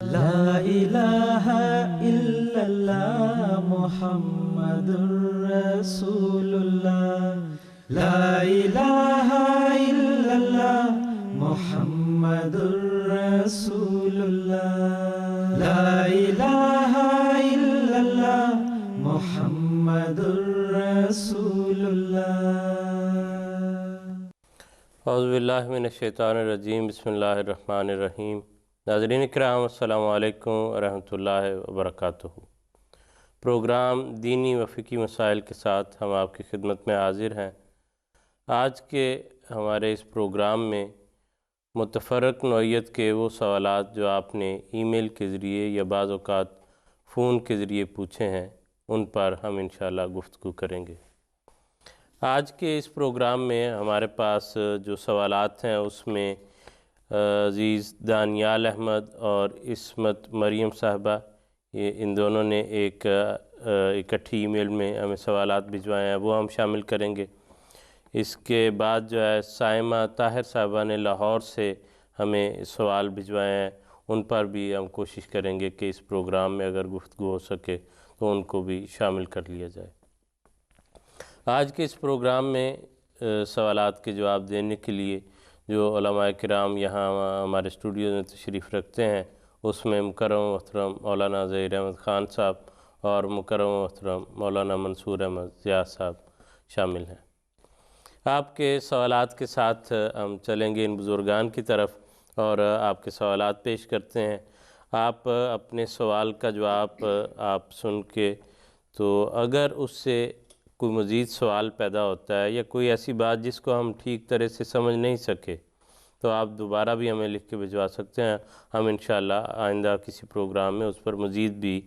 لا الہ الا اللہ محمد الرسول اللہ، لا الہ الا اللہ محمد الرسول اللہ، لا الہ الا اللہ محمد الرسول اللہ۔ اعوذ باللہ من الشیطان الرجیم، بسم اللہ الرحمن الرحیم۔ ناظرین اکرام، السلام علیکم ورحمۃ اللہ وبرکاتہ۔ پروگرام دینی و فقہی مسائل کے ساتھ ہم آپ کی خدمت میں حاضر ہیں۔ آج کے ہمارے اس پروگرام میں متفرق نوعیت کے وہ سوالات جو آپ نے ای میل کے ذریعے یا بعض اوقات فون کے ذریعے پوچھے ہیں، ان پر ہم انشاءاللہ گفتگو کریں گے۔ آج کے اس پروگرام میں ہمارے پاس جو سوالات ہیں اس میں عزیز دانیال احمد اور عصمت مریم صاحبہ، ان دونوں نے ایک اکٹھی ای میل میں ہمیں سوالات بھجوائے ہیں، وہ ہم شامل کریں گے۔ اس کے بعد جو ہے سائمہ طاہر صاحبہ نے لاہور سے ہمیں سوال بھجوائے ہیں، ان پر بھی ہم کوشش کریں گے کہ اس پروگرام میں اگر گفتگو ہو سکے تو ان کو بھی شامل کر لیا جائے۔ آج کے اس پروگرام میں سوالات کے جواب دینے کے لیے جو علماء کرام یہاں ہمارے اسٹوڈیو میں تشریف رکھتے ہیں، اس میں مکرم محترم مولانا ظہیر احمد خان صاحب اور مکرم محترم مولانا منصور احمد ضیاء صاحب شامل ہیں۔ آپ کے سوالات کے ساتھ ہم چلیں گے ان بزرگان کی طرف اور آپ کے سوالات پیش کرتے ہیں۔ آپ اپنے سوال کا جواب آپ سن کے تو اگر اس سے کوئی مزید سوال پیدا ہوتا ہے یا کوئی ایسی بات جس کو ہم ٹھیک طرح سے سمجھ نہیں سکے تو آپ دوبارہ بھی ہمیں لکھ کے بھجوا سکتے ہیں۔ ہم انشاءاللہ آئندہ کسی پروگرام میں اس پر مزید بھی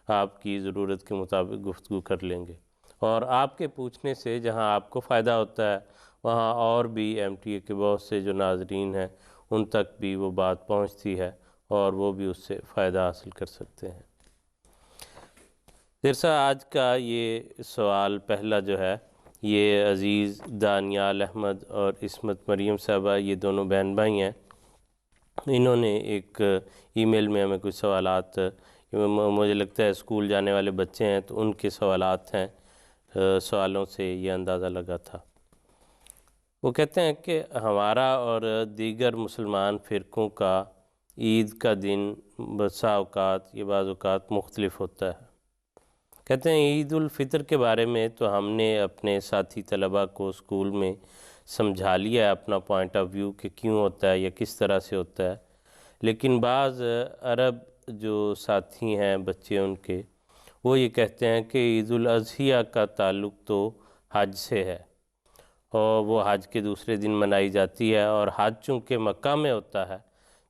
آپ کی ضرورت کے مطابق گفتگو کر لیں گے، اور آپ کے پوچھنے سے جہاں آپ کو فائدہ ہوتا ہے وہاں اور بھی ایم ٹی اے کے بہت سے جو ناظرین ہیں ان تک بھی وہ بات پہنچتی ہے اور وہ بھی اس سے فائدہ حاصل کر سکتے ہیں۔ درسا آج کا یہ سوال پہلا جو ہے یہ عزیز دانیال احمد اور عصمت مریم صاحبہ، یہ دونوں بہن بھائی ہیں، انہوں نے ایک ای میل میں ہمیں کچھ سوالات، مجھے لگتا ہے اسکول جانے والے بچے ہیں تو ان کے سوالات ہیں، سوالوں سے یہ اندازہ لگا تھا۔ وہ کہتے ہیں کہ ہمارا اور دیگر مسلمان فرقوں کا عید کا دن بسا اوقات یہ بعض اوقات مختلف ہوتا ہے۔ کہتے ہیں عید الفطر کے بارے میں تو ہم نے اپنے ساتھی طلباء کو اسکول میں سمجھا لیا ہے اپنا پوائنٹ آف ویو کہ کیوں ہوتا ہے یا کس طرح سے ہوتا ہے، لیکن بعض عرب جو ساتھی ہیں بچے ان کے، وہ یہ کہتے ہیں کہ عید الاضحیٰ کا تعلق تو حج سے ہے اور وہ حج کے دوسرے دن منائی جاتی ہے، اور حج چونکہ مکہ میں ہوتا ہے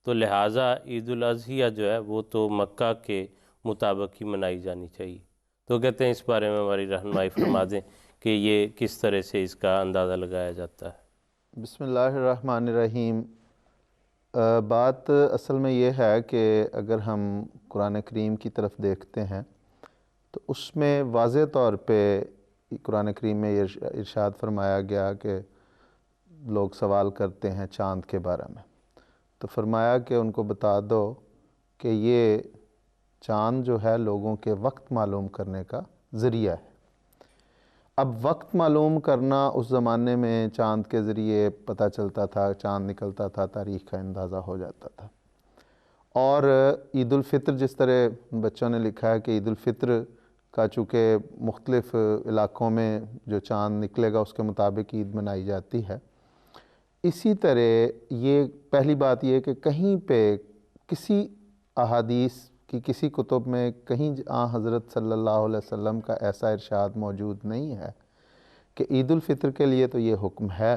تو لہٰذا عید الاضحیٰ جو ہے وہ تو مکہ کے مطابق ہی منائی جانی چاہیے۔ تو کہتے ہیں اس بارے میں ہماری رہنمائی فرما دیں کہ یہ کس طرح سے اس کا اندازہ لگایا جاتا ہے۔ بسم اللہ الرحمن الرحیم۔ بات اصل میں یہ ہے کہ اگر ہم قرآن کریم کی طرف دیکھتے ہیں تو اس میں واضح طور پہ قرآن کریم میں یہ ارشاد فرمایا گیا کہ لوگ سوال کرتے ہیں چاند کے بارے میں، تو فرمایا کہ ان کو بتا دو کہ یہ چاند جو ہے لوگوں کے وقت معلوم کرنے کا ذریعہ ہے۔ اب وقت معلوم کرنا اس زمانے میں چاند کے ذریعے پتہ چلتا تھا، چاند نکلتا تھا، تاریخ کا اندازہ ہو جاتا تھا۔ اور عید الفطر جس طرح بچوں نے لکھا ہے کہ عید الفطر کا چونکہ مختلف علاقوں میں جو چاند نکلے گا اس کے مطابق عید منائی جاتی ہے، اسی طرح یہ پہلی بات یہ کہ کہیں پہ کسی احادیث کی کسی کتب میں کہیں حضرت صلی اللہ علیہ وسلم کا ایسا ارشاد موجود نہیں ہے کہ عید الفطر کے لیے تو یہ حکم ہے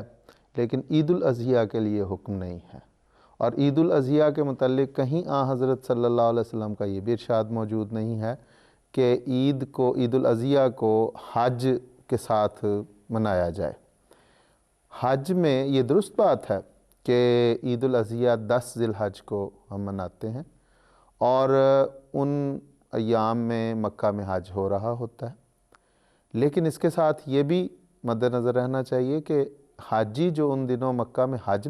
لیکن عید الاضحیٰ کے لیے حکم نہیں ہے، اور عید الاضحیٰ کے متعلق کہیں حضرت صلی اللہ علیہ وسلم کا یہ بھی ارشاد موجود نہیں ہے کہ عید الاضحیٰ کو حج کے ساتھ منایا جائے۔ حج میں یہ درست بات ہے کہ عید الاضحیٰ 10 ذی الحج کو ہم مناتے ہیں اور ان ایام میں مکہ میں حج ہو رہا ہوتا ہے، لیکن اس کے ساتھ یہ بھی مد نظر رہنا چاہیے کہ حاجی جو ان دنوں مکہ میں حج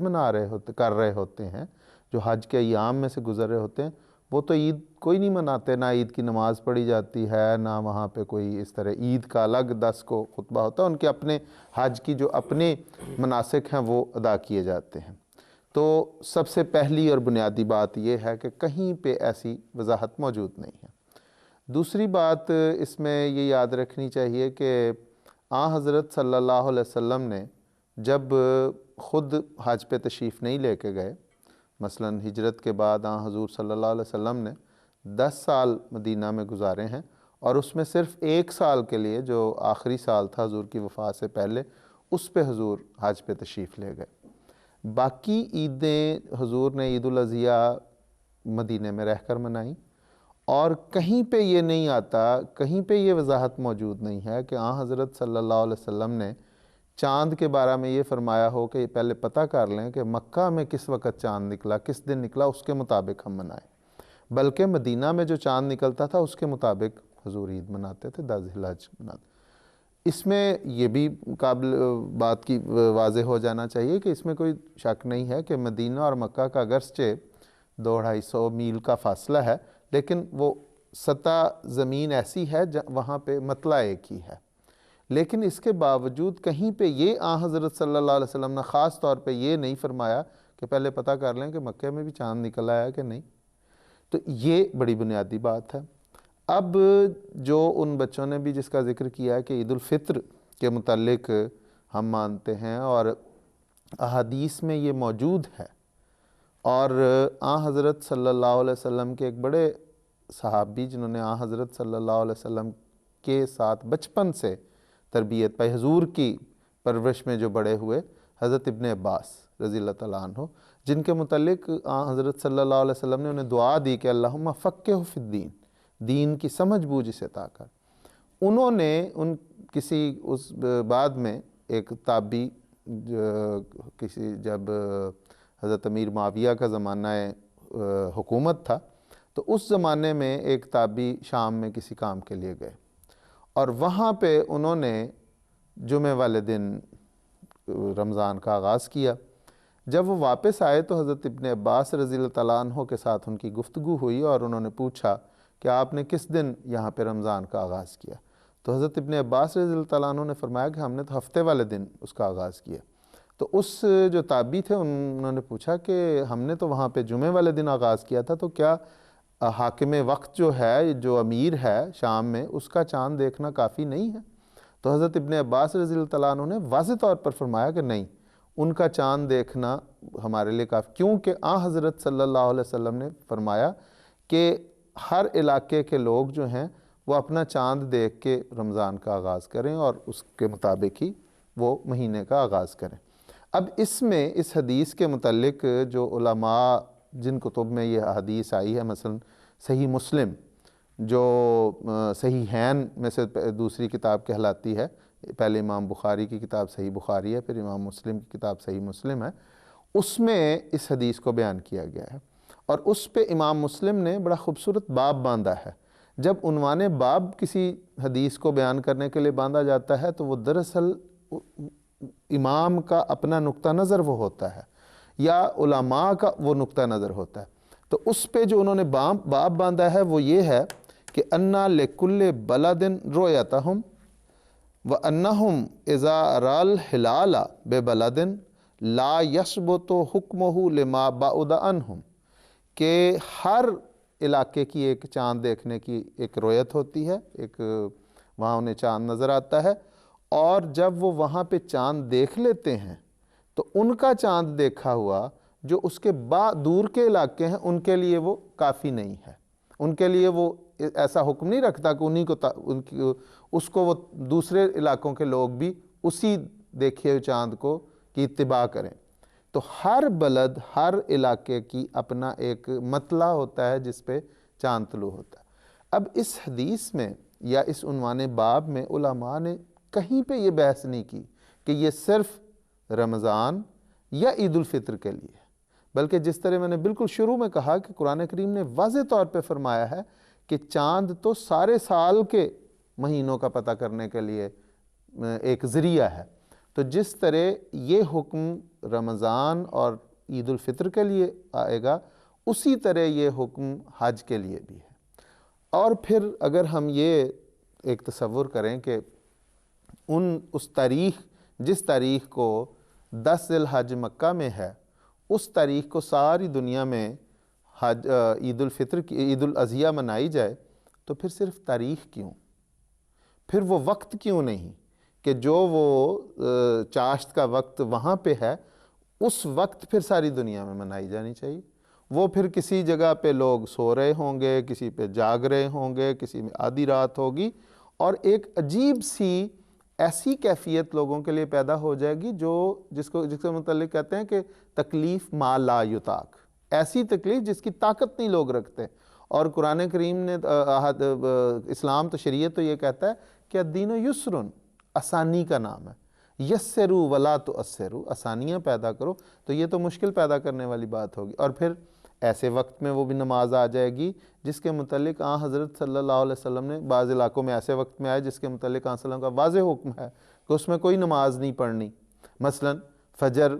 کر رہے ہوتے ہیں، جو حج کے ایام میں سے گزر رہے ہوتے ہیں، وہ تو عید کوئی نہیں مناتے، نہ عید کی نماز پڑھی جاتی ہے، نہ وہاں پہ کوئی اس طرح عید کا الگ 10 کو خطبہ ہوتا ہے، ان کے اپنے حج کی جو اپنے مناسک ہیں وہ ادا کیے جاتے ہیں۔ تو سب سے پہلی اور بنیادی بات یہ ہے کہ کہیں پہ ایسی وضاحت موجود نہیں ہے۔ دوسری بات اس میں یہ یاد رکھنی چاہیے کہ حضرت صلی اللہ علیہ وسلم نے جب خود حج پہ تشریف نہیں لے کے گئے، مثلا ہجرت کے بعد حضور صلی اللہ علیہ وسلم نے 10 سال مدینہ میں گزارے ہیں، اور اس میں صرف 1 سال کے لیے جو آخری سال تھا حضور کی وفات سے پہلے، اس پہ حضور حج پہ تشریف لے گئے۔ باقی عیدیں حضور نے عید الاضحیٰ مدینہ میں رہ کر منائیں، اور کہیں پہ یہ نہیں آتا، کہیں پہ یہ وضاحت موجود نہیں ہے کہ حضرت صلی اللہ علیہ وسلم نے چاند کے بارے میں یہ فرمایا ہو کہ یہ پہلے پتہ کر لیں کہ مکہ میں کس وقت چاند نکلا، کس دن نکلا، اس کے مطابق ہم منائیں، بلکہ مدینہ میں جو چاند نکلتا تھا اس کے مطابق حضور عید مناتے تھے، 10 ذی الحجہ مناتے۔ اس میں یہ بھی قابل بات کی واضح ہو جانا چاہیے کہ اس میں کوئی شک نہیں ہے کہ مدینہ اور مکہ کا اگرچہ 200-250 میل کا فاصلہ ہے، لیکن وہ سطح زمین ایسی ہے وہاں پہ مطلع ایک ہی ہے۔ لیکن اس کے باوجود کہیں پہ یہ حضرت صلی اللہ علیہ وسلم نے خاص طور پہ یہ نہیں فرمایا کہ پہلے پتہ کر لیں کہ مکہ میں بھی چاند نکل آیا کہ نہیں۔ تو یہ بڑی بنیادی بات ہے۔ اب جو ان بچوں نے بھی جس کا ذکر کیا ہے کہ عید الفطر کے متعلق ہم مانتے ہیں اور احادیث میں یہ موجود ہے، اور حضرت صلی اللہ علیہ وسلم کے ایک بڑے صحابی جنہوں نے حضرت صلی اللہ علیہ وسلم کے ساتھ بچپن سے تربیت پائی، حضور کی پرورش میں جو بڑے ہوئے، حضرت ابن عباس رضی اللہ تعالیٰ عنہ، جن کے متعلق حضرت صلی اللہ علیہ وسلم نے انہیں دعا دی کہ اللہم فقہہ فی الدین، دین کی سمجھ بوجھ اسے عطا کر۔ انہوں نے کسی اس بعد میں ایک تابعی جب حضرت امیر معاویہ کا زمانہ حکومت تھا، تو اس زمانے میں ایک تابعی شام میں کسی کام کے لیے گئے، اور وہاں پہ انہوں نے جمعہ والے دن رمضان کا آغاز کیا۔ جب وہ واپس آئے تو حضرت ابن عباس رضی اللہ تعالیٰ عنہ کے ساتھ ان کی گفتگو ہوئی، اور انہوں نے پوچھا کہ آپ نے کس دن یہاں پہ رمضان کا آغاز کیا؟ تو حضرت ابن عباس رضی اللہ تعالیٰ عنہ نے فرمایا کہ ہم نے تو ہفتے والے دن اس کا آغاز کیا۔ تو اس جو تابعی تھے انہوں نے پوچھا کہ ہم نے تو وہاں پہ جمعہ والے دن آغاز کیا تھا، تو کیا حاکم وقت جو ہے، جو امیر ہے شام میں، اس کا چاند دیکھنا کافی نہیں ہے؟ تو حضرت ابن عباس رضی اللہ تعالیٰ عنہ نے واضح طور پر فرمایا کہ نہیں، ان کا چاند دیکھنا ہمارے لیے کافی، کیونکہ حضرت صلی اللہ علیہ وسلم نے فرمایا کہ ہر علاقے کے لوگ جو ہیں وہ اپنا چاند دیکھ کے رمضان کا آغاز کریں اور اس کے مطابق ہی وہ مہینے کا آغاز کریں۔ اب اس میں اس حدیث کے متعلق جو علماء جن کتب میں یہ حدیث آئی ہے، مثلا صحیح مسلم جو صحیحین میں سے دوسری کتاب کہلاتی ہے، پہلے امام بخاری کی کتاب صحیح بخاری ہے، پھر امام مسلم کی کتاب صحیح مسلم ہے، اس میں اس حدیث کو بیان کیا گیا ہے، اور اس پہ امام مسلم نے بڑا خوبصورت باب باندھا ہے۔ جب عنوان باب کسی حدیث کو بیان کرنے کے لیے باندھا جاتا ہے تو وہ دراصل امام کا اپنا نقطہ نظر وہ ہوتا ہے، یا علماء کا وہ نقطہ نظر ہوتا ہے۔ تو اس پہ جو انہوں نے باب باندھا ہے وہ یہ ہے کہ اَنَّا لِكُلِّ بَلَدٍ رُؤْيَتَهُمْ وَأَنَّهُمْ إِذَا رَأَى الْهِلَالَ بِبَلَدٍ لَا يَثْبُتُ حُكْمُهُ لِمَا بَعُدَ عَنْهُمْ، کہ ہر علاقے کی ایک چاند دیکھنے کی ایک رویت ہوتی ہے، ایک وہاں انہیں چاند نظر آتا ہے، اور جب وہ وہاں پہ چاند دیکھ لیتے ہیں تو ان کا چاند دیکھا ہوا جو اس کے دور کے علاقے ہیں ان کے لیے وہ کافی نہیں ہے، ان کے لیے وہ ایسا حکم نہیں رکھتا کہ اس کو وہ دوسرے علاقوں کے لوگ بھی اسی دیکھے ہوئے چاند کو کی اتباع کریں۔ تو ہر بلد، ہر علاقے کی اپنا ایک مطلع ہوتا ہے جس پہ چاند طلوع ہوتا ہے۔ اب اس حدیث میں یا اس عنوان باب میں علماء نے کہیں پہ یہ بحث نہیں کی کہ یہ صرف رمضان یا عید الفطر کے لیے، بلکہ جس طرح میں نے بالکل شروع میں کہا کہ قرآن کریم نے واضح طور پہ فرمایا ہے کہ چاند تو سارے سال کے مہینوں کا پتہ کرنے کے لیے ایک ذریعہ ہے، تو جس طرح یہ حکم رمضان اور عید الفطر کے لیے آئے گا، اسی طرح یہ حکم حج کے لیے بھی ہے۔ اور پھر اگر ہم یہ ایک تصور کریں کہ اس تاریخ، جس تاریخ کو 10 ذی الحج مکہ میں ہے، اس تاریخ کو ساری دنیا میں عید الفطر کی، عید الاضحیٰ منائی جائے، تو پھر صرف تاریخ کیوں؟ پھر وہ وقت کیوں نہیں کہ جو وہ چاشت کا وقت وہاں پہ ہے، اس وقت پھر ساری دنیا میں منائی جانی چاہیے؟ وہ پھر کسی جگہ پہ لوگ سو رہے ہوں گے، کسی پہ جاگ رہے ہوں گے، کسی میں آدھی رات ہوگی، اور ایک عجیب سی ایسی کیفیت لوگوں کے لیے پیدا ہو جائے گی جس کے متعلق کہتے ہیں کہ تکلیف ما لا یطاق، ایسی تکلیف جس کی طاقت نہیں لوگ رکھتے۔ اور قرآن کریم نے اسلام تو شریعت تو یہ کہتا ہے کہ الدین یسر، آسانی کا نام ہے، یسروا ولا تعسروا، آسانیاں پیدا کرو، تو یہ تو مشکل پیدا کرنے والی بات ہوگی۔ اور پھر ایسے وقت میں وہ بھی نماز آ جائے گی جس کے متعلق حضرت صلی اللہ علیہ وسلم نے بعض علاقوں میں ایسے وقت میں آئے جس کے متعلق صلی اللہ علیہ وسلم کا واضح حکم ہے کہ اس میں کوئی نماز نہیں پڑھنی، مثلا فجر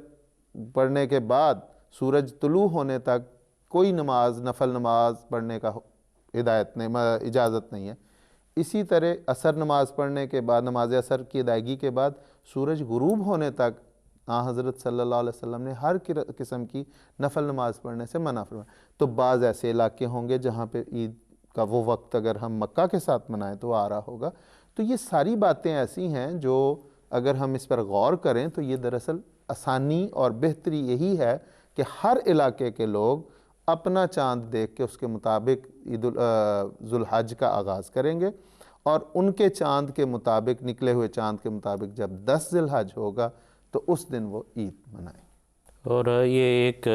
پڑھنے کے بعد سورج طلوع ہونے تک کوئی نماز، نفل نماز پڑھنے کا اجازت نہیں ہے۔ اسی طرح عصر نماز پڑھنے کے بعد، نماز عصر کی ادائیگی کے بعد سورج غروب ہونے تک حضرت صلی اللہ علیہ وسلم نے ہر قسم کی نفل نماز پڑھنے سے منع فرمایا۔ تو بعض ایسے علاقے ہوں گے جہاں پہ عید کا وہ وقت اگر ہم مکہ کے ساتھ منائیں تو وہ آ رہا ہوگا۔ تو یہ ساری باتیں ایسی ہیں جو اگر ہم اس پر غور کریں تو یہ دراصل آسانی اور بہتری یہی ہے کہ ہر علاقے کے لوگ اپنا چاند دیکھ کے اس کے مطابق ذو الحج کا آغاز کریں گے، اور ان کے چاند کے مطابق، نکلے ہوئے چاند کے مطابق جب 10 ذی الحج ہوگا تو اس دن وہ عید منائیں۔ اور یہ ایک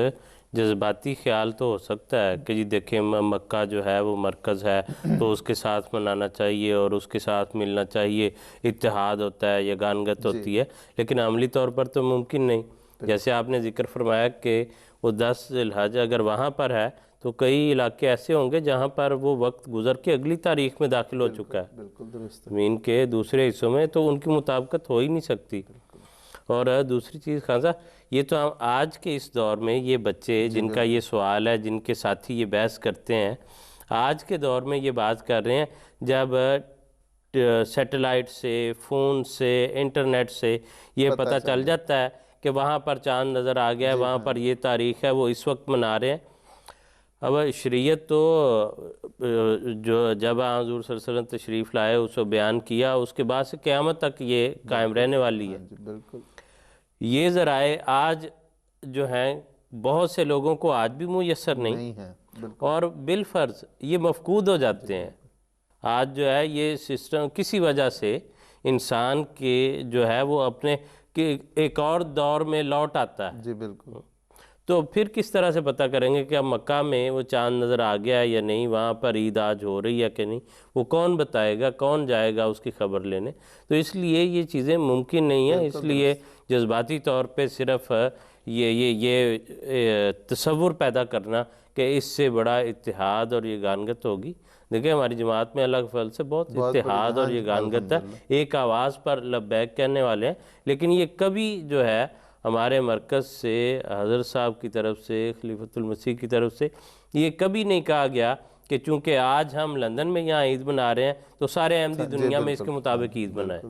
جذباتی خیال تو ہو سکتا ہے کہ جی دیکھیں مکہ جو ہے وہ مرکز ہے تو اس کے ساتھ منانا چاہیے اور اس کے ساتھ ملنا چاہیے، اتحاد ہوتا ہے، یگانگت ہوتی ہے، لیکن عملی طور پر تو ممکن نہیں۔ جیسے آپ نے ذکر فرمایا کہ وہ 10 ذی الحج اگر وہاں پر ہے تو کئی علاقے ایسے ہوں گے جہاں پر وہ وقت گزر کے اگلی تاریخ میں داخل ہو چکا ہے، بالکل درست۔ زمین کے دوسرے حصوں میں، تو ان کی مطابقت ہو ہی نہیں سکتی۔ اور دوسری چیز خان صاحب، یہ تو ہم آج کے اس دور میں یہ بچے جن کا یہ سوال ہے، جن کے ساتھی یہ بحث کرتے ہیں، آج کے دور میں یہ بات کر رہے ہیں جب سیٹلائٹ سے، فون سے، انٹرنیٹ سے یہ پتہ چل جاتا ہے کہ وہاں پر چاند نظر آ گیا ہے، وہاں پر یہ تاریخ ہے، وہ اس وقت منا رہے ہیں۔ اب شریعت تو جو جب حضور صلی اللہ علیہ وسلم تشریف لائے اس کو بیان کیا، اس کے بعد سے قیامت تک یہ قائم رہنے والی ہے۔ بالکل۔ یہ ذرائع آج جو ہیں بہت سے لوگوں کو آج بھی میسر نہیں ہے، اور بالفرض یہ مفقود ہو جاتے ہیں۔ آج جو ہے یہ سسٹم کسی وجہ سے انسان کے جو ہے وہ اپنے ایک اور دور میں لوٹ آتا ہے۔ جی بالکل۔ تو پھر کس طرح سے پتہ کریں گے کہ اب مکہ میں وہ چاند نظر آ گیا ہے یا نہیں، وہاں پر عید آج ہو رہی ہے کہ نہیں؟ وہ کون بتائے گا، کون جائے گا اس کی خبر لینے؟ تو اس لیے یہ چیزیں ممکن نہیں ہیں۔ اس لیے جذباتی طور پہ صرف یہ تصور پیدا کرنا کہ اس سے بڑا اتحاد اور یگانگت ہوگی۔ دیکھیں ہماری جماعت میں اللہ کے فضل سے بہت اتحاد اور یگانگت ہے، ایک آواز پر لبیک کہنے والے ہیں، لیکن یہ کبھی جو ہے ہمارے مرکز سے، حضرت صاحب کی طرف سے، خلیفۃ المسیح کی طرف سے یہ کبھی نہیں کہا گیا کہ چونکہ آج ہم لندن میں یہاں عید منا رہے ہیں تو سارے احمدی دنیا میں اس کے مطابق عید منائیں،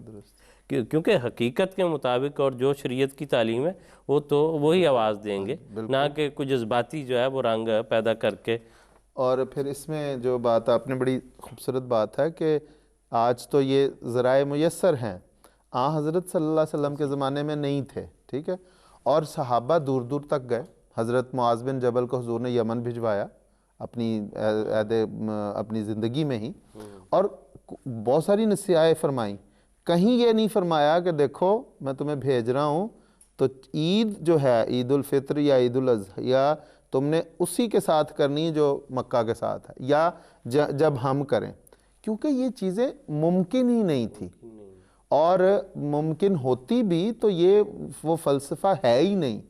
کیونکہ حقیقت کے مطابق اور جو شریعت کی تعلیم ہے وہ تو وہی آواز دیں گے، نہ کہ کوئی جذباتی جو ہے وہ رنگ پیدا کر کے۔ اور پھر اس میں جو بات آپ نے بڑی خوبصورت بات ہے کہ آج تو یہ ذرائع میسر ہیں، حضرت صلی اللہ علیہ وسلم کے زمانے میں نہیں تھے، ٹھیک ہے، اور صحابہ دور دور تک گئے۔ حضرت معاذ بن جبل کو حضور نے یمن بھجوایا اپنی زندگی میں ہی، اور بہت ساری نصیحتیں فرمائیں۔ کہیں یہ نہیں فرمایا کہ دیکھو میں تمہیں بھیج رہا ہوں تو عید جو ہے، عید الفطر یا عید الاضحیٰ تم نے اسی کے ساتھ کرنی جو مکہ کے ساتھ ہے، یا جب ہم کریں، کیونکہ یہ چیزیں ممکن ہی نہیں تھی، اور ممکن ہوتی بھی تو یہ وہ فلسفہ ہے ہی نہیں۔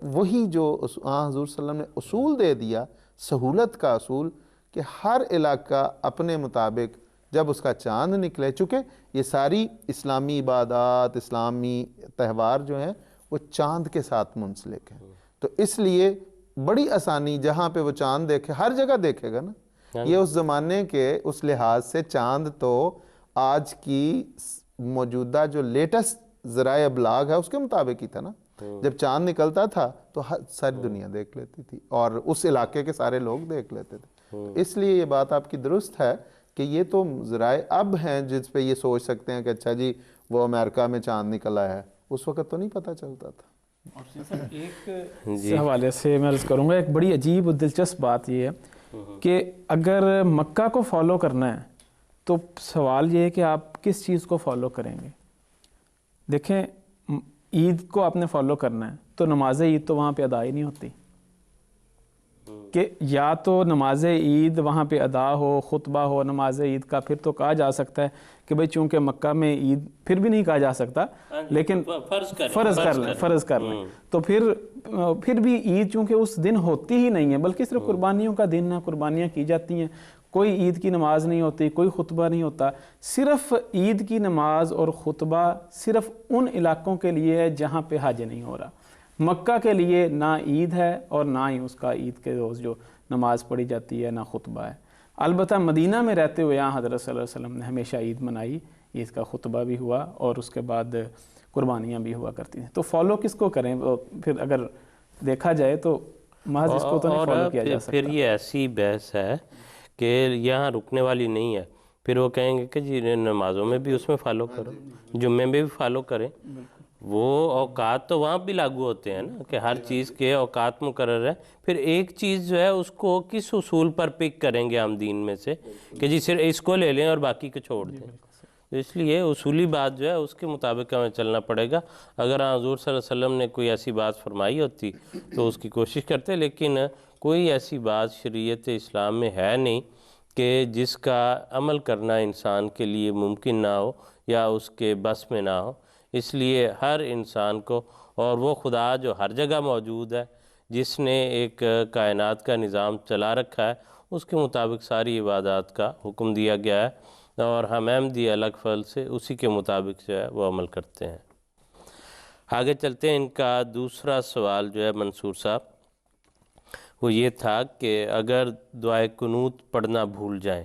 وہی جو حضور صلی اللہ علیہ وسلم نے اصول دے دیا، سہولت کا اصول، کہ ہر علاقہ اپنے مطابق جب اس کا چاند نکلے، چونکہ یہ ساری اسلامی عبادات، اسلامی تہوار جو ہیں وہ چاند کے ساتھ منسلک ہیں، تو اس لیے بڑی آسانی جہاں پہ وہ چاند دیکھے ہر جگہ دیکھے گا نا. یہ اس زمانے کے اس لحاظ سے چاند تو آج کی موجودہ جو لیٹسٹ ذرائع ابلاغ ہے اس کے مطابق ہی تھا نا. جب چاند نکلتا تھا تو ساری دنیا دیکھ لیتی تھی اور اس علاقے کے سارے لوگ دیکھ لیتے تھے. اس لیے یہ بات آپ کی درست ہے کہ یہ تو ذرائع اب ہیں جس پہ یہ سوچ سکتے ہیں کہ اچھا جی وہ امریکہ میں چاند نکلا ہے, اس وقت تو نہیں پتہ چلتا تھا. ایک اس حوالے سے میں عرض کروں گا, ایک بڑی عجیب و دلچسپ بات یہ ہے کہ اگر مکہ کو فالو کرنا ہے تو سوال یہ ہے کہ آپ کس چیز کو فالو کریں گے. دیکھیں عید کو آپ نے فالو کرنا ہے تو نماز عید تو وہاں پہ ادا ہی نہیں ہوتی, کہ یا تو نماز عید وہاں پہ ادا ہو, خطبہ ہو نماز عید کا, پھر تو کہا جا سکتا ہے کہ بھئی چونکہ مکہ میں عید, پھر بھی نہیں کہا جا سکتا لیکن فرض کر لیں تو پھر بھی عید چونکہ اس دن ہوتی ہی نہیں ہے بلکہ صرف قربانیوں کا دن ہے, قربانیاں کی جاتی ہیں, کوئی عید کی نماز نہیں ہوتی, کوئی خطبہ نہیں ہوتا. صرف عید کی نماز اور خطبہ صرف ان علاقوں کے لیے ہے جہاں پہ حج نہیں ہو رہا. مکہ کے لیے نہ عید ہے اور نہ ہی اس کا عید کے روز جو نماز پڑھی جاتی ہے, نہ خطبہ ہے. البتہ مدینہ میں رہتے ہوئے یہاں حضرت صلی اللہ علیہ وسلم نے ہمیشہ عید منائی, عید کا خطبہ بھی ہوا اور اس کے بعد قربانیاں بھی ہوا کرتی ہیں. تو فالو کس کو کریں؟ پھر اگر دیکھا جائے تو محض اس کو تو نہیں فالو کیا جا سکتا. پھر یہ ایسی بحث ہے کہ یہاں رکنے والی نہیں ہے. پھر وہ کہیں گے کہ جی نمازوں میں بھی اس میں فالو کرو, جمعے میں بھی فالو کریں. وہ اوقات تو وہاں بھی لاگو ہوتے ہیں نا کہ ہر چیز کے اوقات مقرر ہے. پھر ایک چیز جو ہے اس کو کس اصول پر پک کریں گے ہم دین میں سے کہ جی صرف اس کو لے لیں اور باقی کو چھوڑ دیں. اس لیے اصولی بات جو ہے اس کے مطابق ہمیں چلنا پڑے گا. اگر حضور صلی اللہ علیہ وسلم نے کوئی ایسی بات فرمائی ہوتی تو اس کی کوشش کرتے, لیکن کوئی ایسی بات شریعت اسلام میں ہے نہیں کہ جس کا عمل کرنا انسان کے لیے ممکن نہ ہو یا اس کے بس میں نہ ہو. اس لیے ہر انسان کو, اور وہ خدا جو ہر جگہ موجود ہے, جس نے ایک کائنات کا نظام چلا رکھا ہے, اس کے مطابق ساری عبادات کا حکم دیا گیا ہے اور ہم احمدی الگ فضل سے اسی کے مطابق جو ہے وہ عمل کرتے ہیں. آگے چلتے ہیں. ان کا دوسرا سوال جو ہے منصور صاحب وہ یہ تھا کہ اگر دعائے قنوت پڑھنا بھول جائیں,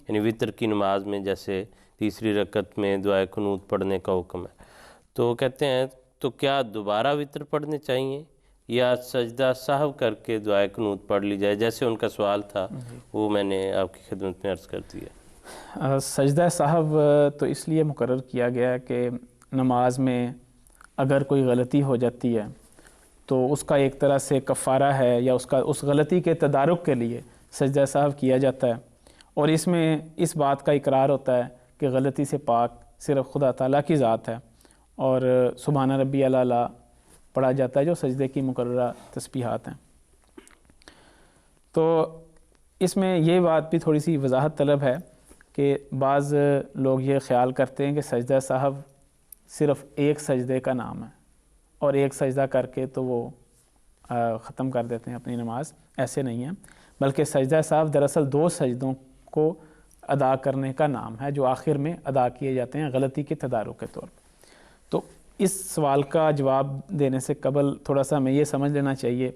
یعنی وطر کی نماز میں جیسے تیسری رکعت میں دعائے قنوت پڑھنے کا حکم ہے, تو کہتے ہیں تو کیا دوبارہ وطر پڑھنے چاہیے یا سجدہ سہو کر کے دعائے قنوت پڑھ لی جائے؟ جیسے ان کا سوال تھا وہ میں نے آپ کی خدمت میں عرض کر دیا. سجدہ سہو تو اس لیے مقرر کیا گیا کہ نماز میں اگر کوئی غلطی ہو جاتی ہے تو اس کا ایک طرح سے کفارہ ہے یا اس غلطی کے تدارک کے لیے سجدہ سہو کیا جاتا ہے, اور اس میں اس بات کا اقرار ہوتا ہے کہ غلطی سے پاک صرف خدا تعالیٰ کی ذات ہے, اور سبحان ربی الاعلیٰ پڑھا جاتا ہے جو سجدے کی مقررہ تسبیحات ہیں. تو اس میں یہ بات بھی تھوڑی سی وضاحت طلب ہے کہ بعض لوگ یہ خیال کرتے ہیں کہ سجدہ سہو صرف ایک سجدے کا نام ہے اور ایک سجدہ کر کے تو وہ ختم کر دیتے ہیں اپنی نماز. ایسے نہیں ہے, بلکہ سجدہ سہو دراصل 2 سجدوں کو ادا کرنے کا نام ہے جو آخر میں ادا کیے جاتے ہیں غلطی کے تدارک کے طور پر. تو اس سوال کا جواب دینے سے قبل تھوڑا سا ہمیں یہ سمجھ لینا چاہیے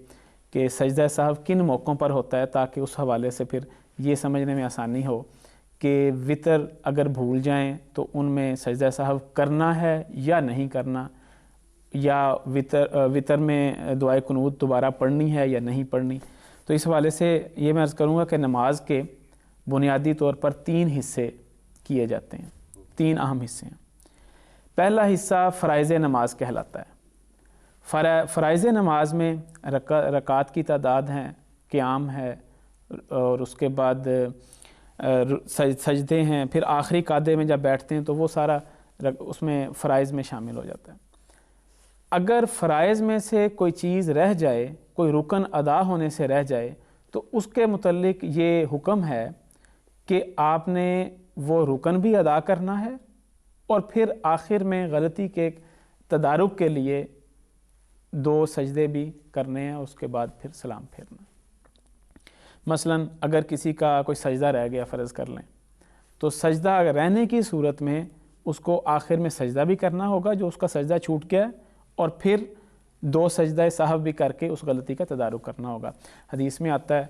کہ سجدہ سہو کن موقعوں پر ہوتا ہے, تاکہ اس حوالے سے پھر یہ سمجھنے میں آسانی ہو کہ وطر اگر بھول جائیں تو ان میں سجدہ سہو کرنا ہے یا نہیں کرنا, یا وطر میں دعائے قنوت دوبارہ پڑھنی ہے یا نہیں پڑھنی. تو اس حوالے سے یہ میں عرض کروں گا کہ نماز کے بنیادی طور پر 3 حصے کیے جاتے ہیں, 3 اہم حصے ہیں. پہلا حصہ فرائض نماز کہلاتا ہے. فرائض نماز میں رکعات کی تعداد ہیں, قیام ہے, اور اس کے بعد سجدے ہیں, پھر آخری قعدے میں جب بیٹھتے ہیں تو وہ سارا اس میں فرائض میں شامل ہو جاتا ہے. اگر فرائض میں سے کوئی چیز رہ جائے, کوئی رکن ادا ہونے سے رہ جائے, تو اس کے متعلق یہ حکم ہے کہ آپ نے وہ رکن بھی ادا کرنا ہے اور پھر آخر میں غلطی کے تدارک کے لیے 2 سجدے بھی کرنے ہیں, اس کے بعد پھر سلام پھیرنا. مثلا اگر کسی کا کوئی سجدہ رہ گیا فرض کر لیں, تو سجدہ رہنے کی صورت میں اس کو آخر میں سجدہ بھی کرنا ہوگا جو اس کا سجدہ چھوٹ گیا ہے, اور پھر 2 سجدہ سہو بھی کر کے اس غلطی کا تدارک کرنا ہوگا۔ حدیث میں آتا ہے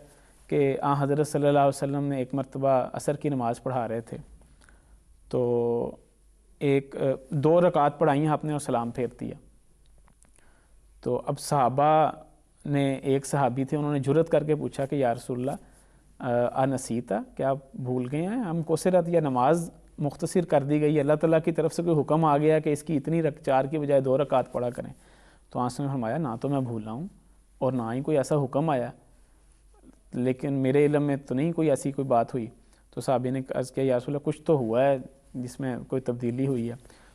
کہ حضرت صلی اللہ علیہ وسلم نے ایک مرتبہ عصر کی نماز پڑھا رہے تھے، تو 2 رکعت پڑھائی آپ نے اور سلام پھیر دیا۔ تو اب صحابہ نے، ایک صحابی تھے، انہوں نے جرأت کر کے پوچھا کہ یا رسول اللہ انسیتا، کیا آپ بھول گئے ہیں؟ ہم کو صرف یا نماز مختصر کر دی گئی، اللہ تعالیٰ کی طرف سے کوئی حکم آ گیا کہ اس کی اتنی 4 کی بجائے 2 رکعت پڑھا کریں؟ تو آنسو نے فرمایا نہ تو میں بھولا ہوں اور نہ ہی کوئی ایسا حکم آیا، لیکن میرے علم میں تو نہیں کوئی ایسی کوئی بات ہوئی۔ تو صحابی نے عرض کیا یا رسول اللہ کچھ تو ہوا ہے جس میں کوئی تبدیلی ہوئی ہے۔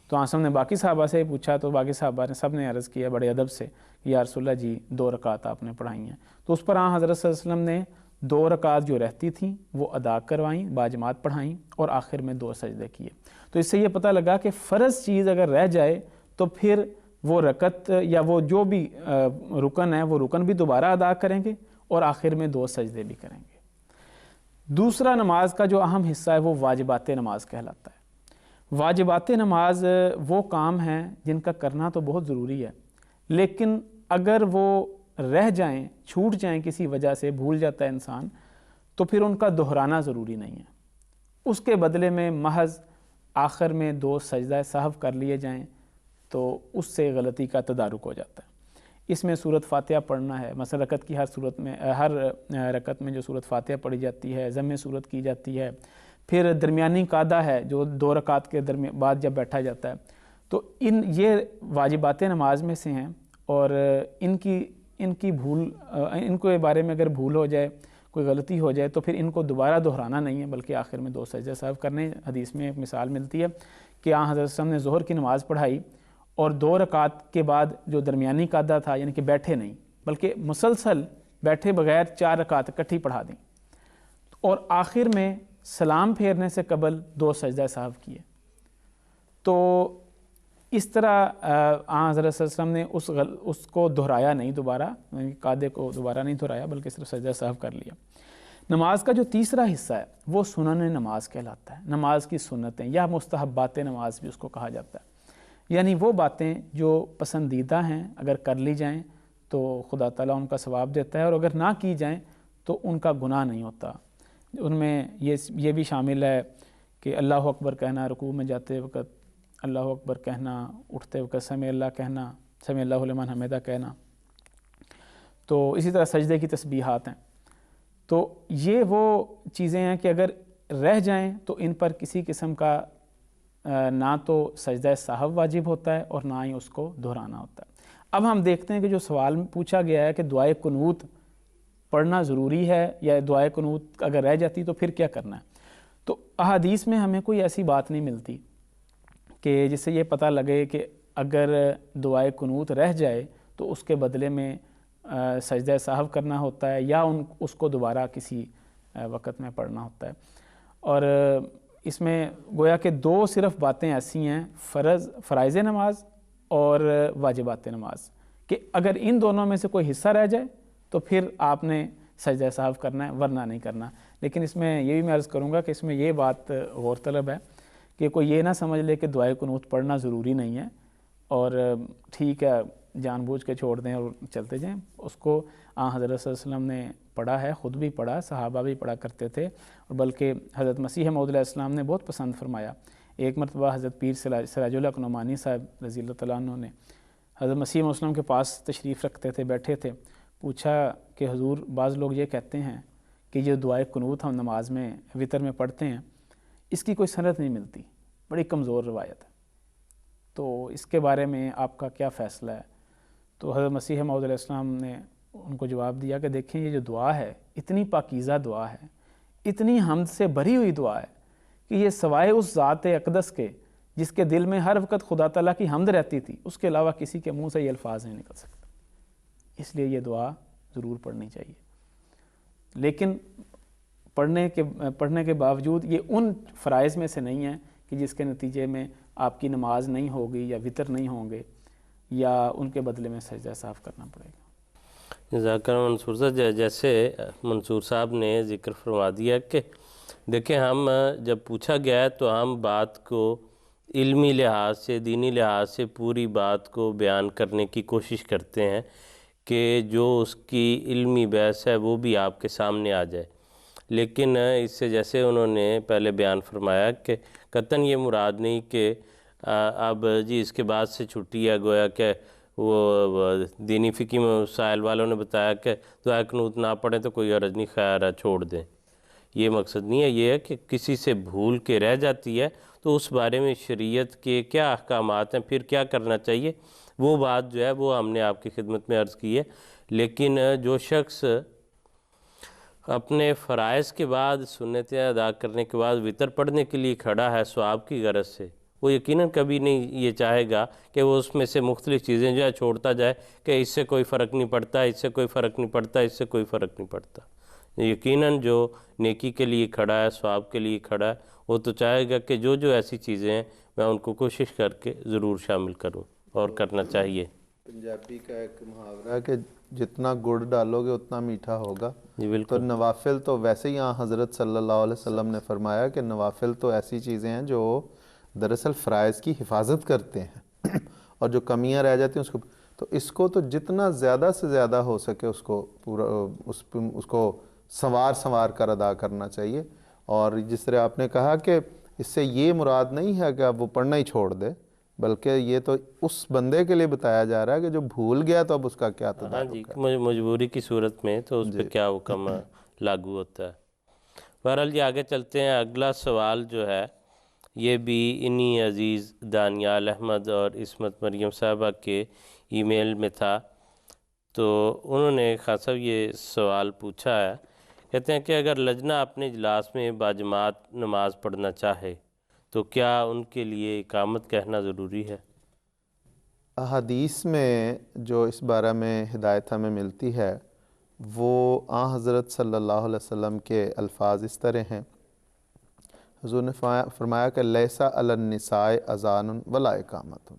تو آنسو نے باقی صحابہ سے پوچھا، تو باقی صحابہ نے سب نے عرض کیا بڑے ادب سے کہ یا رسول اللہ جی 2 رکعت آپ نے پڑھائی ہیں۔ تو اس پر حضرت صلی اللہ علیہ وسلم نے 2 رکعت جو رہتی تھیں وہ ادا کروائیں، باجماعت پڑھائیں اور آخر میں 2 سجدے کیے۔ تو اس سے یہ پتہ لگا کہ فرض چیز اگر رہ جائے تو پھر وہ رکعت یا وہ جو بھی رکن ہے وہ رکن بھی دوبارہ ادا کریں گے اور آخر میں 2 سجدے بھی کریں گے۔ دوسرا نماز کا جو اہم حصہ ہے وہ واجبات نماز کہلاتا ہے۔ واجبات نماز وہ کام ہیں جن کا کرنا تو بہت ضروری ہے، لیکن اگر وہ رہ جائیں، چھوٹ جائیں کسی وجہ سے، بھول جاتا ہے انسان، تو پھر ان کا دہرانا ضروری نہیں ہے۔ اس کے بدلے میں محض آخر میں 2 سجدہ سہو کر لیے جائیں تو اس سے غلطی کا تدارک ہو جاتا ہے۔ اس میں سورۃ فاتحہ پڑھنا ہے، مثلا رکعت کی ہر رکعت میں جو سورۃ فاتحہ پڑھی جاتی ہے، ضم سورت کی جاتی ہے، پھر درمیانی قعدہ ہے جو 2 رکعت کے بعد جب بیٹھا جاتا ہے۔ تو یہ واجبات نماز میں سے ہیں، اور ان کے بارے میں اگر بھول ہو جائے، کوئی غلطی ہو جائے، تو پھر ان کو دوبارہ دہرانا نہیں ہے بلکہ آخر میں 2 سجدہ سہو کرنے۔ حدیث میں ایک مثال ملتی ہے کہ حضرت صلی اللہ علیہ وسلم نے ظہر کی نماز پڑھائی اور 2 رکعت کے بعد جو درمیانی قعدہ تھا، یعنی کہ بیٹھے نہیں بلکہ مسلسل بیٹھے بغیر 4 رکعت اکٹھی پڑھا دیں، اور آخر میں سلام پھیرنے سے قبل 2 سجدہ سہو کیے۔ تو اس طرح حضرت صلی اللہ علیہ وسلم نے اس کو دہرایا نہیں دوبارہ، قاعدے کو دوبارہ نہیں دہرایا بلکہ صرف سجدہ سہو کر لیا۔ نماز کا جو تیسرا حصہ ہے وہ سنن نماز کہلاتا ہے، نماز کی سنتیں یا مستحبات نماز بھی اس کو کہا جاتا ہے، یعنی وہ باتیں جو پسندیدہ ہیں، اگر کر لی جائیں تو خدا تعالیٰ ان کا ثواب دیتا ہے، اور اگر نہ کی جائیں تو ان کا گناہ نہیں ہوتا۔ ان میں یہ بھی شامل ہے کہ اللہ اکبر کہنا، رکوع میں جاتے وقت اللہ اکبر کہنا، اٹھتے وقت سمع اللہ کہنا، سمع اللہ لمن حمدہ کہنا، تو اسی طرح سجدے کی تسبیحات ہیں۔ تو یہ وہ چیزیں ہیں کہ اگر رہ جائیں تو ان پر کسی قسم کا نہ تو سجدہ سہو واجب ہوتا ہے اور نہ ہی اس کو دہرانا ہوتا ہے۔ اب ہم دیکھتے ہیں کہ جو سوال پوچھا گیا ہے کہ دعائے قنوت پڑھنا ضروری ہے یا دعائے قنوت اگر رہ جاتی تو پھر کیا کرنا ہے، تو احادیث میں ہمیں کوئی ایسی بات نہیں ملتی کہ جس سے یہ پتہ لگے کہ اگر دعائے قنوت رہ جائے تو اس کے بدلے میں سجدہ سہو کرنا ہوتا ہے یا اس کو دوبارہ کسی وقت میں پڑھنا ہوتا ہے۔ اور اس میں گویا کہ 2 صرف باتیں ایسی ہیں، فرائض نماز اور واجبات نماز، کہ اگر ان دونوں میں سے کوئی حصہ رہ جائے تو پھر آپ نے سجدہ سہو کرنا ہے ورنہ نہیں کرنا۔ لیکن اس میں یہ بھی میں عرض کروں گا کہ اس میں یہ بات غور طلب ہے کہ کوئی یہ نہ سمجھ لے کہ دعائے قنوت پڑھنا ضروری نہیں ہے اور ٹھیک ہے جان بوجھ کے چھوڑ دیں اور چلتے جائیں۔ اس کو حضرت صلی اللہ علیہ وسلم نے پڑھا ہے، خود بھی پڑھا، صحابہ بھی پڑھا کرتے تھے، اور بلکہ حضرت مسیح موعود علیہ السلام نے بہت پسند فرمایا۔ ایک مرتبہ حضرت پیر سراج الحق نعمانی صاحب رضی اللہ تعالیٰ عنہ نے حضرت مسیح موعود علیہ السلام کے پاس تشریف رکھتے تھے، بیٹھے تھے، پوچھا کہ حضور بعض لوگ یہ کہتے ہیں کہ یہ دعائے قنوت ہم نماز میں وتر میں پڑھتے ہیں، اس کی کوئی سند نہیں ملتی، بڑی کمزور روایت ہے، تو اس کے بارے میں آپ کا کیا فیصلہ ہے؟ تو حضرت مسیح موعود علیہ السلام نے ان کو جواب دیا کہ دیکھیں یہ جو دعا ہے اتنی پاکیزہ دعا ہے، اتنی حمد سے بھری ہوئی دعا ہے کہ یہ سوائے اس ذات اقدس کے جس کے دل میں ہر وقت خدا تعالیٰ کی حمد رہتی تھی، اس کے علاوہ کسی کے منہ سے یہ الفاظ نہیں نکل سکتے، اس لیے یہ دعا ضرور پڑھنی چاہیے۔ لیکن پڑھنے کے باوجود یہ ان فرائض میں سے نہیں ہے کہ جس کے نتیجے میں آپ کی نماز نہیں ہوگی یا وتر نہیں ہوں گے یا ان کے بدلے میں سجدہ سہو کرنا پڑے گا۔ جزاک اللہ منصور صاحب، جیسے منصور صاحب نے ذکر فرما دیا کہ دیکھیں ہم جب پوچھا گیا ہے تو ہم بات کو علمی لحاظ سے، دینی لحاظ سے پوری بات کو بیان کرنے کی کوشش کرتے ہیں کہ جو اس کی علمی بحث ہے وہ بھی آپ کے سامنے آ جائے. لیکن اس سے جیسے انہوں نے پہلے بیان فرمایا کہ قطعاً یہ مراد نہیں کہ اب جی اس کے بعد سے چھٹی ہے، گویا کہ وہ دینی فقی مسائل والوں نے بتایا کہ دعائے قنوت نہ پڑھیں تو کوئی غرض نہیں، خیر ہے چھوڑ دیں. یہ مقصد نہیں ہے. یہ ہے کہ کسی سے بھول کے رہ جاتی ہے تو اس بارے میں شریعت کے کیا احکامات ہیں، پھر کیا کرنا چاہیے، وہ بات جو ہے وہ ہم نے آپ کی خدمت میں عرض کی ہے. لیکن جو شخص اپنے فرائض کے بعد سنتیں ادا کرنے کے بعد وطر پڑھنے کے لیے کھڑا ہے ثواب کی غرض سے، وہ یقیناً کبھی نہیں یہ چاہے گا کہ وہ اس میں سے مختلف چیزیں جو ہے چھوڑتا جائے کہ اس سے کوئی فرق نہیں پڑتا، اس سے کوئی فرق نہیں پڑتا، اس سے کوئی فرق نہیں پڑتا. یقیناً جو نیکی کے لیے کھڑا ہے، ثواب کے لیے کھڑا ہے، وہ تو چاہے گا کہ جو ایسی چیزیں ہیں میں ان کو کوشش کر کے ضرور شامل کروں، اور کرنا چاہیے. پنجابی کا ایک محاورہ ہے کہ جتنا گڑ ڈالو گے اتنا میٹھا ہوگا. جی تو بالکل. نوافل تو ویسے ہی حضرت صلی اللہ علیہ وسلم نے فرمایا کہ نوافل تو ایسی چیزیں ہیں جو دراصل فرائض کی حفاظت کرتے ہیں اور جو کمیاں رہ جاتی ہیں اس کو تو جتنا زیادہ سے زیادہ ہو سکے اس کو پورا اس کو سنوار کر ادا کرنا چاہیے. اور جس طرح آپ نے کہا کہ اس سے یہ مراد نہیں ہے کہ اب وہ پڑھنا ہی چھوڑ دے، بلکہ یہ تو اس بندے کے لیے بتایا جا رہا ہے کہ جو بھول گیا تو اب اس کا کیا تدارک ہے. مجبوری کی صورت میں تو اس پہ کیا حکم لاگو ہوتا ہے. بہرحال جی آگے چلتے ہیں. اگلا سوال جو ہے یہ بھی انہی عزیز دانیال احمد اور عصمت مریم صاحبہ کے ای میل میں تھا. تو انہوں نے خان صاحب یہ سوال پوچھا ہے، کہتے ہیں کہ اگر لجنہ اپنے اجلاس میں باجماعت نماز پڑھنا چاہے تو کیا ان کے لیے اقامت کہنا ضروری ہے؟ احادیث میں جو اس بارے میں ہدایت ہمیں ملتی ہے وہ حضرت صلی اللہ علیہ وسلم کے الفاظ اس طرح ہیں. حضور نے فرمایا کہ لیسا علی النساء اذان ولا اقامت،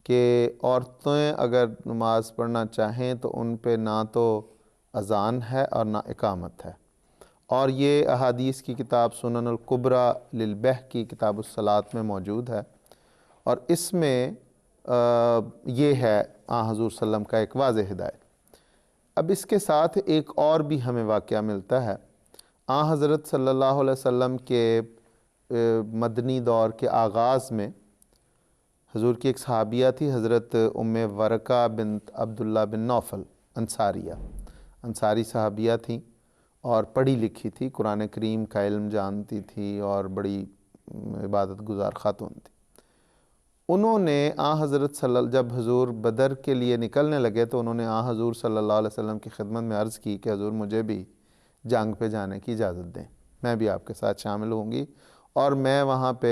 کہ عورتیں اگر نماز پڑھنا چاہیں تو ان پہ نہ تو اذان ہے اور نہ اقامت ہے. اور یہ احادیث کی کتاب سنن الکبریٰ للبیہقی کتاب الصلاۃ میں موجود ہے. اور اس میں یہ ہے حضور صلی اللہ علیہ وسلم کا ایک واضح ہدایت. اب اس کے ساتھ ایک اور بھی ہمیں واقعہ ملتا ہے. حضرت صلی اللہ علیہ وسلم کے مدنی دور کے آغاز میں حضور کی ایک صحابیہ تھی، حضرت ام ورقہ بنت عبداللہ بن نوفل انصاری صحابیہ تھیں اور پڑھی لکھی تھی، قرآن کریم کا علم جانتی تھی اور بڑی عبادت گزار خاتون تھی. انہوں نے حضرت جب حضور بدر کے لیے نکلنے لگے تو انہوں نے حضور صلی اللہ علیہ وسلم کی خدمت میں عرض کی کہ حضور مجھے بھی جنگ پہ جانے کی اجازت دیں، میں بھی آپ کے ساتھ شامل ہوں گی اور میں وہاں پہ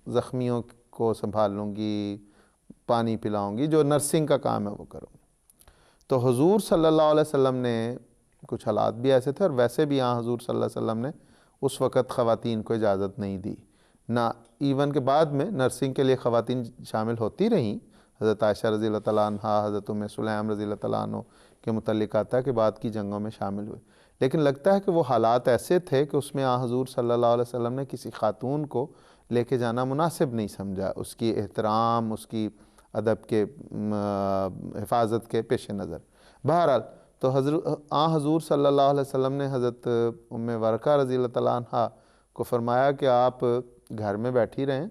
زخمیوں کو سنبھال لوں گی، پانی پلاؤں گی، جو نرسنگ کا کام ہے وہ کروں گی. تو حضور صلی اللہ علیہ وسلم نے کچھ حالات بھی ایسے تھے، اور ویسے بھی حضور صلی اللہ علیہ وسلم نے اس وقت خواتین کو اجازت نہیں دی، نہ ایون کے بعد میں نرسنگ کے لیے خواتین شامل ہوتی رہیں. حضرت عائشہ رضی اللہ تعالیٰ عنہ، حضرت ام سلیم رضی اللہ تعالیٰ عنہ کے متعلق آتا ہے کہ بعد کی جنگوں میں شامل ہوئے. لیکن لگتا ہے کہ وہ حالات ایسے تھے کہ اس میں حضور صلی اللہ علیہ وسلم نے کسی خاتون کو لے کے جانا مناسب نہیں سمجھا، اس کی احترام، اس کی ادب کے حفاظت کے پیش نظر. بہرحال تو حضور صلی اللہ علیہ وسلم نے حضرت ام ورقہ رضی اللہ تعالیٰ عنہ کو فرمایا کہ آپ گھر میں بیٹھی رہیں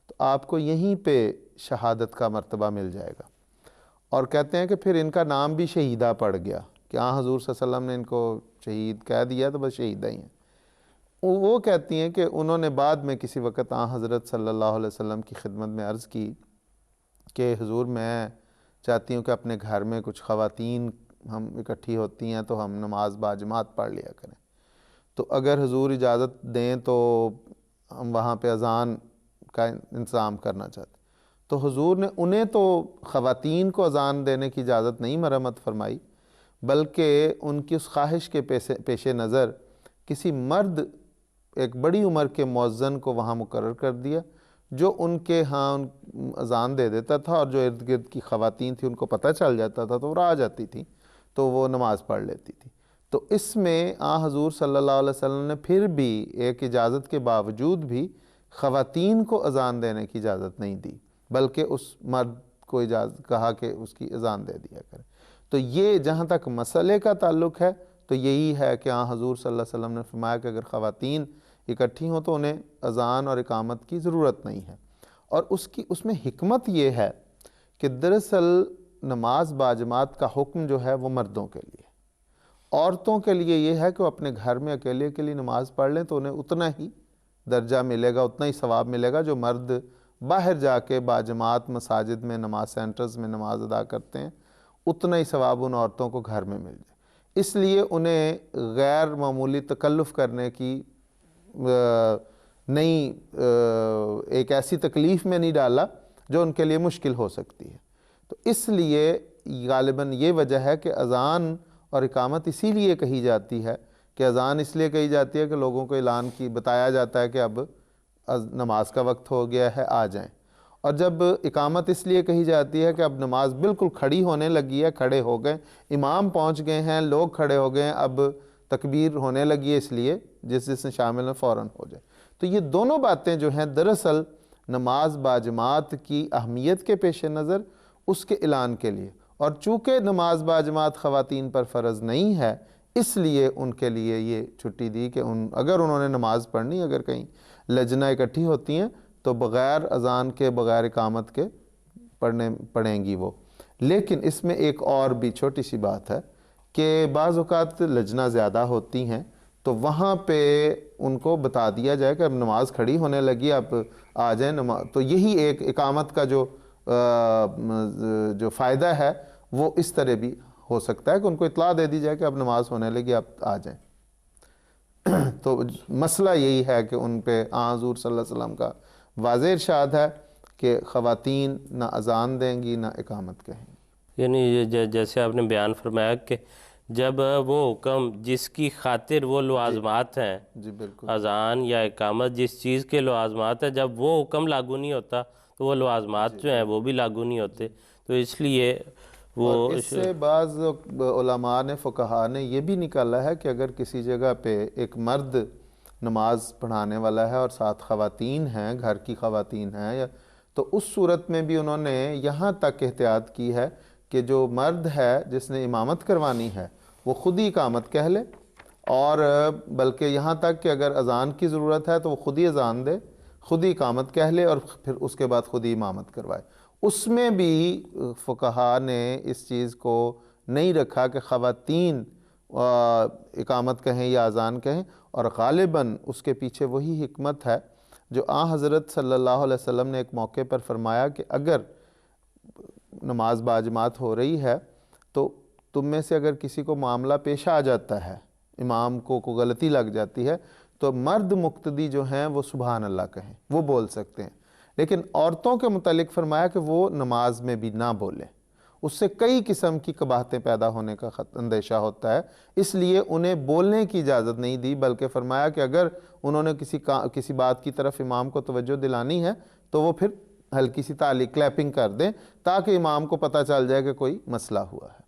تو آپ کو یہیں پہ شہادت کا مرتبہ مل جائے گا. اور کہتے ہیں کہ پھر ان کا نام بھی شہیدہ پڑ گیا کہ حضور صلی اللہ علیہ وسلم نے ان کو شہید کہہ دیا تو بس شہیدہ ہی ہیں. وہ کہتی ہیں کہ انہوں نے بعد میں کسی وقت حضرت صلی اللہ علیہ وسلم کی خدمت میں عرض کی کہ حضور میں چاہتی ہوں کہ اپنے گھر میں کچھ خواتین ہم اکٹھی ہوتی ہیں تو ہم نماز باجماعت پڑھ لیا کریں، تو اگر حضور اجازت دیں تو ہم وہاں پہ اذان کا انتظام کرنا چاہتے. تو حضور نے انہیں تو خواتین کو اذان دینے کی اجازت نہیں مرمت فرمائی، بلکہ ان کی اس خواہش کے پیش نظر کسی مرد ایک بڑی عمر کے مؤذن کو وہاں مقرر کر دیا جو ان کے اذان دے دیتا تھا، اور جو ارد گرد کی خواتین تھیں ان کو پتہ چل جاتا تھا تو وہ آ جاتی تھیں تو وہ نماز پڑھ لیتی تھی. تو اس میں حضور صلی اللہ علیہ وسلم نے پھر بھی ایک اجازت کے باوجود بھی خواتین کو اذان دینے کی اجازت نہیں دی، بلکہ اس مرد کو اجازت کہا کہ اس کی اذان دے دیا کرے۔ تو یہ جہاں تک مسئلے کا تعلق ہے تو یہی ہے کہ حضور صلی اللہ علیہ وسلم نے فرمایا کہ اگر خواتین اکٹھی ہوں تو انہیں اذان اور اقامت کی ضرورت نہیں ہے۔ اور اس میں حکمت یہ ہے کہ دراصل نماز باجماعت کا حکم جو ہے وہ مردوں کے لیے، عورتوں کے لیے یہ ہے کہ وہ اپنے گھر میں اکیلے کے لیے نماز پڑھ لیں تو انہیں اتنا ہی درجہ ملے گا، اتنا ہی ثواب ملے گا جو مرد باہر جا کے باجماعت مساجد میں نماز سینٹرز میں نماز ادا کرتے ہیں، اتنا ہی ثواب ان عورتوں کو گھر میں مل جائے۔ اس لیے انہیں غیر معمولی تکلف کرنے کی ایک ایسی تکلیف میں نہیں ڈالا جو ان کے لیے مشکل ہو سکتی ہے۔ تو اس لیے غالباً یہ وجہ ہے کہ اذان اور اقامت اسی لیے کہی جاتی ہے کہ اذان اس لیے کہی جاتی ہے کہ لوگوں کو اعلان کی بتایا جاتا ہے کہ اب نماز کا وقت ہو گیا ہے، آ جائیں۔ اور جب اقامت اس لیے کہی جاتی ہے کہ اب نماز بالکل کھڑی ہونے لگی ہے، کھڑے ہو گئے، امام پہنچ گئے ہیں، لوگ کھڑے ہو گئے ہیں، اب تکبیر ہونے لگی ہے، اس لیے جس میں شامل ہیں فوراً ہو جائے۔ تو یہ دونوں باتیں جو ہیں دراصل نماز باجماعت کی اہمیت کے پیش نظر اس کے اعلان کے لیے، اور چونکہ نماز باجماعت خواتین پر فرض نہیں ہے اس لیے ان کے لیے یہ چھٹی دی کہ اگر انہوں نے نماز پڑھنی، اگر کہیں لجنہ اکٹھی ہوتی ہیں تو بغیر اذان کے بغیر اقامت کے پڑھیں گی وہ۔ لیکن اس میں ایک اور بھی چھوٹی سی بات ہے کہ بعض اوقات لجنہ زیادہ ہوتی ہیں تو وہاں پہ ان کو بتا دیا جائے کہ اب نماز کھڑی ہونے لگی، اب آ جائیں نماز۔ تو یہی ایک اقامت کا جو فائدہ ہے وہ اس طرح بھی ہو سکتا ہے کہ ان کو اطلاع دے دی جائے کہ اب نماز ہونے لگی، اب آ جائیں۔ تو مسئلہ یہی ہے کہ ان پہ حضور صلی اللہ علیہ وسلم کا واضح ارشاد ہے کہ خواتین نہ اذان دیں گی نہ اقامت کہیں گی۔ یعنی جیسے آپ نے بیان فرمایا کہ جب وہ حکم جس کی خاطر وہ لوازمات ہیں، جی بالکل، اذان یا اقامت جس چیز کے لوازمات ہیں، جب وہ حکم لاگو نہیں ہوتا تو وہ لوازمات جو ہیں وہ بھی لاگو نہیں ہوتے۔ تو اس لیے وہ اور اس سے بعض علماء نے فقہاء نے یہ بھی نکالا ہے کہ اگر کسی جگہ پہ ایک مرد نماز پڑھانے والا ہے اور ساتھ خواتین ہیں، گھر کی خواتین ہیں، تو اس صورت میں بھی انہوں نے یہاں تک احتیاط کی ہے کہ جو مرد ہے جس نے امامت کروانی ہے وہ خود ہی اقامت کہہ لے، اور بلکہ یہاں تک کہ اگر اذان کی ضرورت ہے تو وہ خود ہی اذان دے، خود ہی اقامت کہہ لے، اور پھر اس کے بعد خود ہی امامت کروائے۔ اس میں بھی فقہاء نے اس چیز کو نہیں رکھا کہ خواتین اقامت کہیں یا اذان کہیں، اور غالباً اس کے پیچھے وہی حکمت ہے جو حضرت صلی اللہ علیہ وسلم نے ایک موقع پر فرمایا کہ اگر نماز باجماعت ہو رہی ہے تو تم میں سے اگر کسی کو معاملہ پیش آ جاتا ہے، امام کو غلطی لگ جاتی ہے، تو مرد مقتدی جو ہیں وہ سبحان اللہ کہیں، وہ بول سکتے ہیں، لیکن عورتوں کے متعلق فرمایا کہ وہ نماز میں بھی نہ بولیں، اس سے کئی قسم کی قباحتیں پیدا ہونے کا اندیشہ ہوتا ہے، اس لیے انہیں بولنے کی اجازت نہیں دی، بلکہ فرمایا کہ اگر انہوں نے کسی بات کی طرف امام کو توجہ دلانی ہے تو وہ پھر ہلکی سی تالی کلیپنگ کر دیں تاکہ امام کو پتہ چل جائے کہ کوئی مسئلہ ہوا ہے۔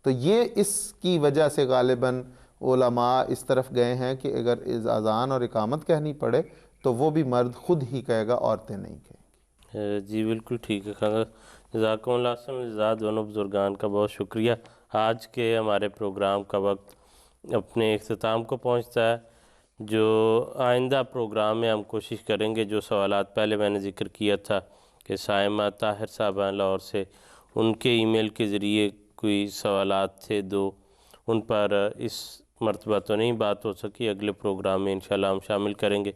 تو یہ اس کی وجہ سے غالباً علماء اس طرف گئے ہیں کہ اگر اذان اور اقامت کہنی پڑے تو وہ بھی مرد خود ہی کہے گا، عورتیں نہیں کہیں گی۔ جی بالکل ٹھیک ہے خانہ، جزاکم اللہ حسن الجزا، دونوں بزرگان کا بہت شکریہ۔ آج کے ہمارے پروگرام کا وقت اپنے اختتام کو پہنچتا ہے۔ جو آئندہ پروگرام میں ہم کوشش کریں گے، جو سوالات پہلے میں نے ذکر کیا تھا کہ سائمہ طاہر صاحبہ لاہور سے، ان کے ای میل کے ذریعے کوئی سوالات تھے دو، ان پر اس مرتبہ تو نہیں بات ہو سکی، اگلے پروگرام میں انشاءاللہ ہم شامل کریں گے۔